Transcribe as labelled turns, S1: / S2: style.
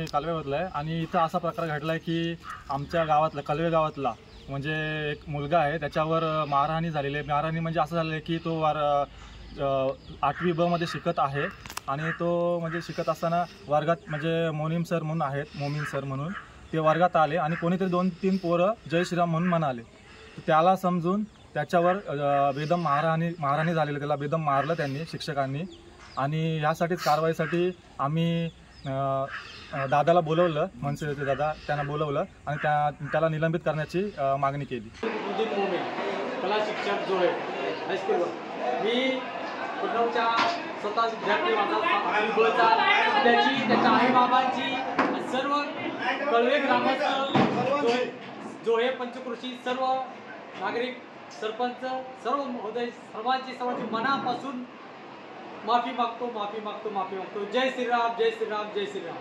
S1: मी कालव्यामधला आहे आणि इथं असा प्रकार घडला आहे की आमच्या गावातला कलवे गावातला म्हणजे एक मुलगा आहे, त्याच्यावर मारहाणी झालेली आहे. मारहाणी म्हणजे असं झालं आहे की तो 8वी ब मध्ये शिकत आहे आणि तो म्हणजे शिकत असताना वर्गात म्हणजे मोमीन सर म्हणून ते वर्गात आले आणि कोणीतरी 2-3 पोरं जय श्रीराम म्हणून म्हणाले. त्याला समजून त्याच्यावर बेदम मारहाणी झालेली, त्याला बेदम मारलं त्यांनी शिक्षकांनी. आणि ह्यासाठीच कारवाईसाठी आम्ही दादाला बोलवलं, मनसेचे दादा त्यांना बोलवलं आणि त्याला निलंबित करण्याची मागणी केली.
S2: कला शिक्षक जोळे हायस्कूलवर मी पुण्याच्या स्वतः विद्यार्थी माझा त्याच्या आईबाबांची सर्व कळवे ग्रामस्थ जोळे पंचकृषी सर्व नागरिक सरपंच सर्व महोदय सर्वांची मनापासून माफी मागतो. जय श्रीराम, जय श्रीराम, जय श्रीराम.